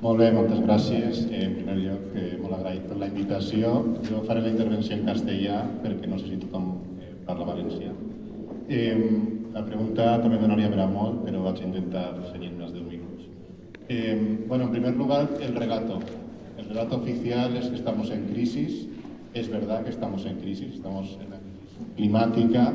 Molt bé, moltes gràcies. En primer lloc, molt agraït per la invitació. Jo faré la intervenció en castellà perquè no sé si tothom parla valencià. La pregunta també donaria per a molt, però vaig intentar ceñir-me als 10 minuts. Bueno, en primer lugar, el relato. El relato oficial es que estamos en crisis. Es verdad que estamos en crisis, estamos en la crisis climática,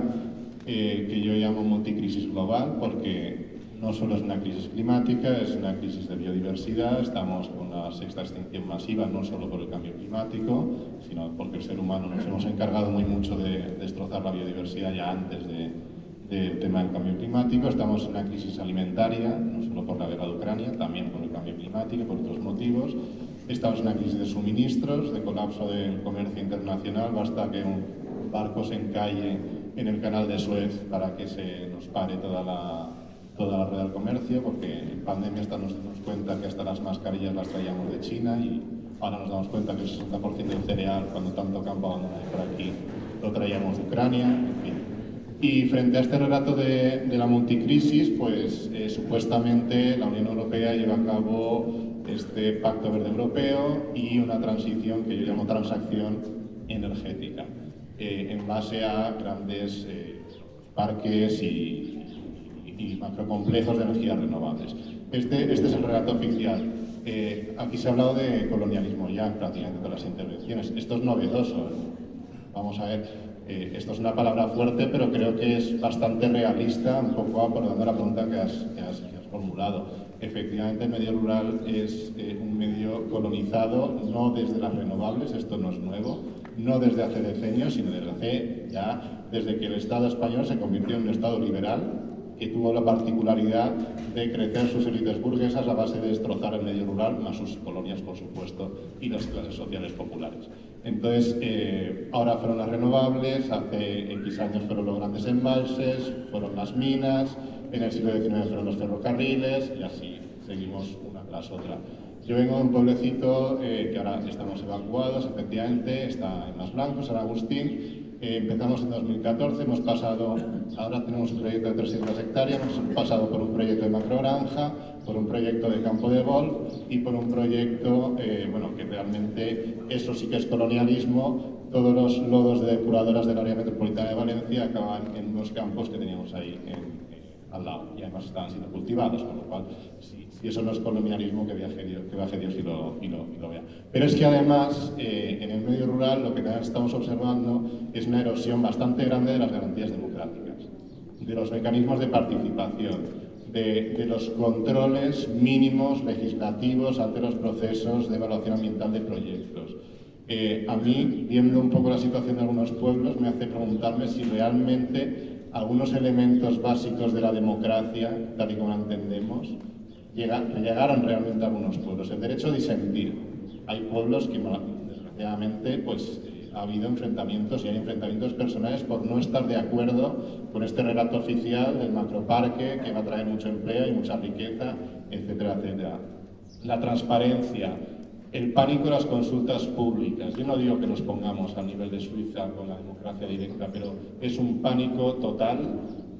que yo llamo multicrisis global, porque no solo es una crisis climática, es una crisis de biodiversidad. Estamos con la sexta extinción masiva, no solo por el cambio climático, sino porque el ser humano nos hemos encargado muy mucho de destrozar la biodiversidad ya antes del tema del cambio climático. Estamos en una crisis alimentaria, no solo por la guerra de Ucrania, también por el cambio climático, por otros motivos. Estamos en una crisis de suministros, de colapso del comercio internacional. Basta que un barco se encalle en el canal de Suez para que se nos pare toda la rueda del comercio, porque en pandemia hasta nos dimos cuenta que hasta las mascarillas las traíamos de China y ahora nos damos cuenta que el 60% del cereal, cuando tanto campo abandonado por aquí, lo traíamos de Ucrania, en fin. Y frente a este relato de la multicrisis, pues supuestamente la Unión Europea lleva a cabo este Pacto Verde Europeo y una transición que yo llamo transacción energética, en base a grandes parques y macrocomplejos de energías renovables. Este es el relato oficial. Aquí se ha hablado de colonialismo ya en prácticamente todas las intervenciones. Esto es novedoso. Vamos a ver, esto es una palabra fuerte, pero creo que es bastante realista, un poco abordando la pregunta que has formulado. Efectivamente, el medio rural es un medio colonizado, no desde las renovables, esto no es nuevo, no desde hace decenios, sino desde que el Estado español se convirtió en un Estado liberal, que tuvo la particularidad de crecer sus élites burguesas a base de destrozar el medio rural, más sus colonias, por supuesto, y las clases sociales populares. Entonces, ahora fueron las renovables, hace X años fueron los grandes embalses, fueron las minas, en el siglo XIX fueron los ferrocarriles, y así seguimos una tras otra. Yo vengo de un pueblecito que ahora estamos evacuados, efectivamente, está en Mas Blancos, San Agustín. Empezamos en 2014, hemos pasado, ahora tenemos un proyecto de 300 hectáreas, hemos pasado por un proyecto de macrogranja, por un proyecto de campo de golf y por un proyecto, que realmente eso sí que es colonialismo. Todos los lodos de depuradoras del área metropolitana de Valencia acaban en unos campos que teníamos ahí al lado y además estaban siendo cultivados, con lo cual, si eso no es colonialismo, que baje Dios y lo vea. Pero es que además, en el medio rural, lo que estamos observando es una erosión bastante grande de las garantías democráticas, de los mecanismos de participación, de los controles mínimos legislativos ante los procesos de evaluación ambiental de proyectos. A mí, viendo un poco la situación de algunos pueblos, me hace preguntarme si realmente algunos elementos básicos de la democracia, tal y como la entendemos, llegaron realmente a algunos pueblos. El derecho a disentir. Hay pueblos que, desgraciadamente, ha habido enfrentamientos y hay enfrentamientos personales por no estar de acuerdo con este relato oficial del macroparque que va a traer mucho empleo y mucha riqueza, etcétera, etcétera. La transparencia. El pánico de las consultas públicas. Yo no digo que nos pongamos a nivel de Suiza con la democracia directa, pero es un pánico total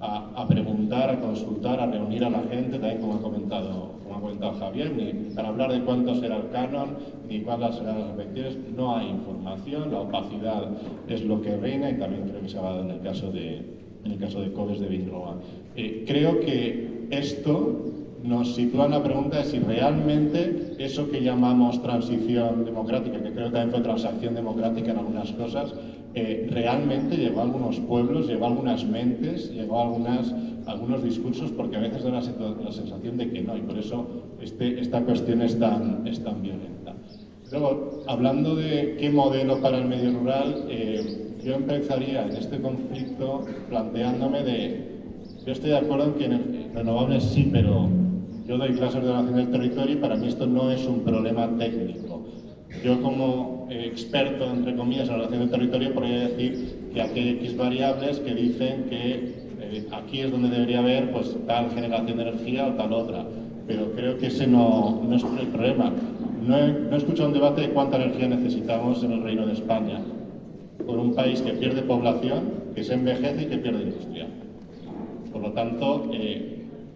a preguntar, a consultar, a reunir a la gente, también como ha comentado Javier, ni para hablar de cuánto será el canon, ni cuáles serán las elecciones. No hay información, la opacidad es lo que reina y también creo que se ha dado en el caso de Coves de Vinroa. Creo que esto nos sitúa en la pregunta de si realmente eso que llamamos transición democrática, que creo que también fue transacción democrática en algunas cosas, realmente llegó a algunos pueblos, llegó a algunas mentes, llegó a algunos discursos, porque a veces da la sensación de que no, y por eso esta cuestión es tan violenta. Luego, hablando de qué modelo para el medio rural, yo empezaría en este conflicto planteándome yo estoy de acuerdo en que renovables sí, pero yo doy clases de ordenación del territorio y para mí esto no es un problema técnico. Yo como experto, entre comillas, en ordenación del territorio, podría decir que aquí hay X variables que dicen que aquí es donde debería haber tal generación de energía o tal otra. Pero creo que ese no es el problema. No he escuchado un debate de cuánta energía necesitamos en el Reino de España, por un país que pierde población, que se envejece y que pierde industria. Por lo tanto,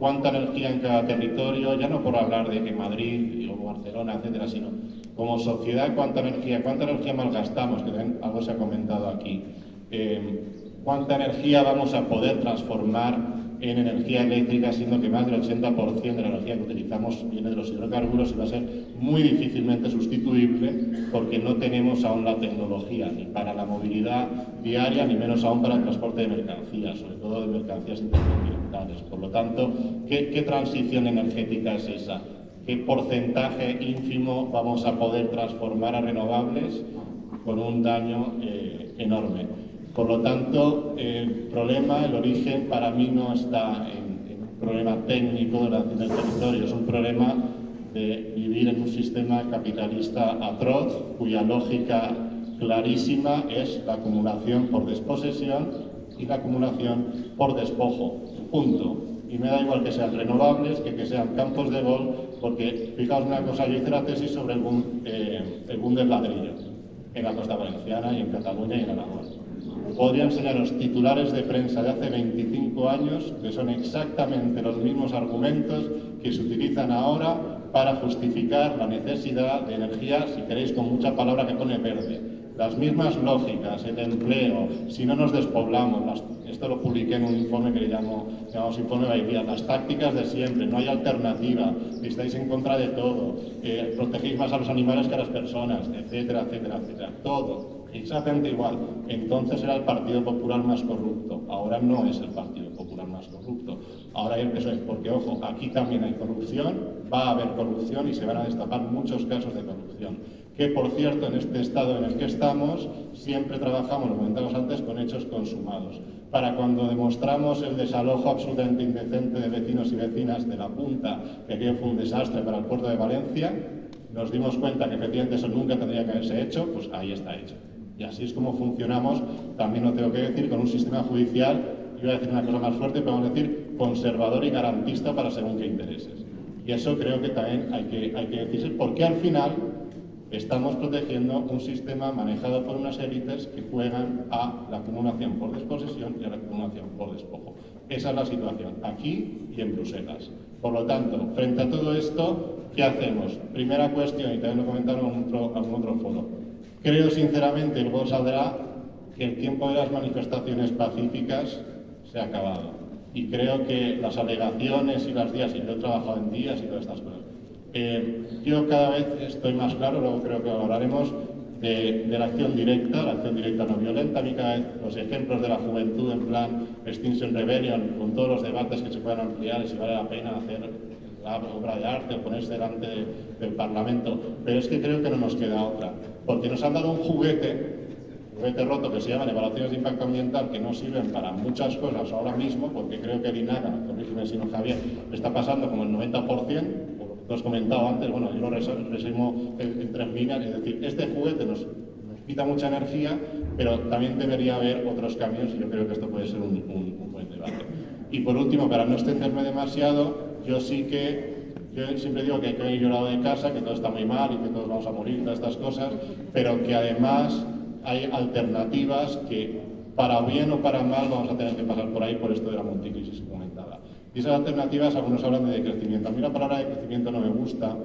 cuánta energía en cada territorio, ya no por hablar de que Madrid o Barcelona, etcétera, sino como sociedad cuánta energía malgastamos, que también algo se ha comentado aquí, cuánta energía vamos a poder transformar en energía eléctrica, siendo que más del 80% de la energía que utilizamos viene de los hidrocarburos y va a ser muy difícilmente sustituible porque no tenemos aún la tecnología ni para la movilidad diaria ni menos aún para el transporte de mercancías, sobre todo de mercancías intercontinentales. Por lo tanto, ¿qué transición energética es esa? ¿Qué porcentaje ínfimo vamos a poder transformar a renovables con un daño enorme? Por lo tanto, el problema, el origen, para mí no está en un problema técnico de la del territorio, es un problema de vivir en un sistema capitalista atroz, cuya lógica clarísima es la acumulación por desposesión y la acumulación por despojo. Punto. Y me da igual que sean renovables, que sean campos de golf, porque fijaos una cosa, yo hice la tesis sobre el boom del ladrillo en la costa valenciana y en Cataluña y en Aragón. Podría enseñaros titulares de prensa de hace 25 años que son exactamente los mismos argumentos que se utilizan ahora para justificar la necesidad de energía, si queréis con mucha palabra que pone verde. Las mismas lógicas, el empleo, si no nos despoblamos, esto lo publiqué en un informe que llamamos Informe Bailía, las tácticas de siempre, no hay alternativa, estáis en contra de todo, protegéis más a los animales que a las personas, etcétera, etcétera, etcétera, todo. Exactamente igual. Entonces era el Partido Popular más corrupto. Ahora no es el Partido Popular más corrupto. Ahora hay el PSOE. Porque, ojo, aquí también hay corrupción, va a haber corrupción y se van a destapar muchos casos de corrupción. Que, por cierto, en este estado en el que estamos, siempre trabajamos, lo comentamos antes, con hechos consumados. Para cuando demostramos el desalojo absolutamente indecente de vecinos y vecinas de la Punta, que aquello fue un desastre para el puerto de Valencia, nos dimos cuenta que efectivamente eso nunca tendría que haberse hecho, pues ahí está hecho. Y así es como funcionamos, también lo tengo que decir, con un sistema judicial, iba a decir una cosa más fuerte, pero vamos a decir conservador y garantista para según qué intereses. Y eso creo que también hay que decirse, porque al final estamos protegiendo un sistema manejado por unas élites que juegan a la acumulación por desposesión y a la acumulación por despojo. Esa es la situación, aquí y en Bruselas. Por lo tanto, frente a todo esto, ¿qué hacemos? Primera cuestión, y también lo comentaron en algún otro foro. Creo sinceramente, y luego saldrá, que el tiempo de las manifestaciones pacíficas se ha acabado. Y creo que las alegaciones y las días, y yo he trabajado en días y todas estas cosas, yo cada vez estoy más claro, luego creo que hablaremos, de la acción directa no violenta. A mí cada vez los ejemplos de la juventud en plan Extinction Rebellion, con todos los debates que se puedan ampliar y si vale la pena hacer la obra de arte o ponerse delante del Parlamento, pero es que creo que no nos queda otra, porque nos han dado un juguete roto que se llaman evaluaciones de impacto ambiental, que no sirven para muchas cosas ahora mismo, porque creo que el INAGA, corrígeme si no Javier, está pasando como el 90%, por lo que tú has comentado antes, bueno, yo lo resumo en 3 líneas, es decir, este juguete nos quita mucha energía, pero también debería haber otros cambios y yo creo que esto puede ser un buen debate. Y por último, para no extenderme demasiado, yo siempre digo que hay que venir llorado de casa, que todo está muy mal y que todos vamos a morir, todas estas cosas, pero que además hay alternativas que, para bien o para mal, vamos a tener que pasar por ahí por esto de la multicrisis comentada. Y esas alternativas, algunos hablan de decrecimiento. A mí la palabra decrecimiento no me gusta,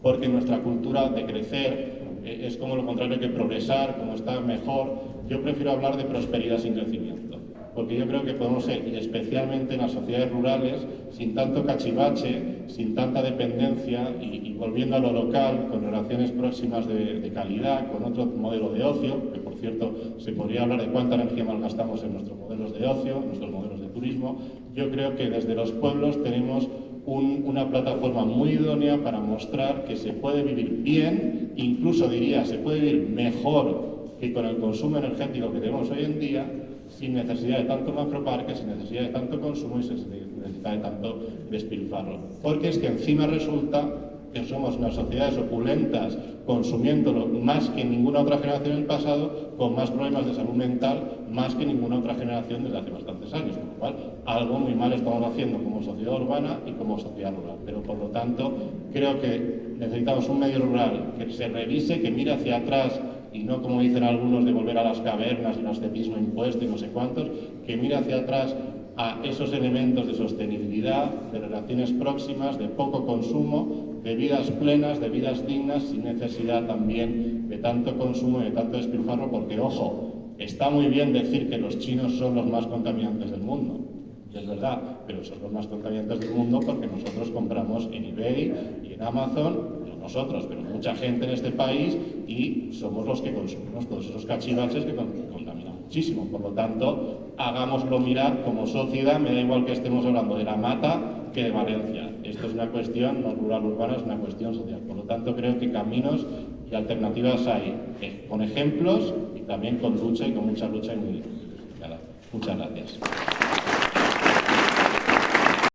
porque nuestra cultura de crecer es como lo contrario que progresar, como estar mejor. Yo prefiero hablar de prosperidad sin crecimiento, porque yo creo que podemos ser, y especialmente en las sociedades rurales, sin tanto cachivache, sin tanta dependencia y volviendo a lo local, con relaciones próximas de calidad, con otro modelo de ocio, que por cierto se podría hablar de cuánta energía malgastamos en nuestros modelos de ocio, en nuestros modelos de turismo. Yo creo que desde los pueblos tenemos una plataforma muy idónea para mostrar que se puede vivir bien, incluso diría, se puede vivir mejor que con el consumo energético que tenemos hoy en día, sin necesidad de tanto macroparque, sin necesidad de tanto consumo y sin necesidad de tanto despilfarro. Porque es que encima resulta que somos unas sociedades opulentas, consumiéndolo más que ninguna otra generación del pasado, con más problemas de salud mental, más que ninguna otra generación desde hace bastantes años. Con lo cual, algo muy mal estamos haciendo como sociedad urbana y como sociedad rural. Pero, por lo tanto, creo que necesitamos un medio rural que se revise, que mire hacia atrás, y no, como dicen algunos, de volver a las cavernas y el ascetismo impuesto y no sé cuántos, que mire hacia atrás a esos elementos de sostenibilidad, de relaciones próximas, de poco consumo, de vidas plenas, de vidas dignas, sin necesidad también de tanto consumo y de tanto despilfarro, porque, ojo, está muy bien decir que los chinos son los más contaminantes del mundo, y es verdad, pero son los más contaminantes del mundo porque nosotros compramos en eBay y en Amazon, no nosotros, pero mucha gente en este país, y somos los que consumimos todos esos cachivaches que contaminan muchísimo. Por lo tanto, hagámoslo mirar como sociedad, me da igual que estemos hablando de La Mata que de Valencia. Esto es una cuestión no rural-urbana, es una cuestión social. Por lo tanto, creo que caminos y alternativas hay, con ejemplos y también con lucha y con mucha lucha. Muchas gracias.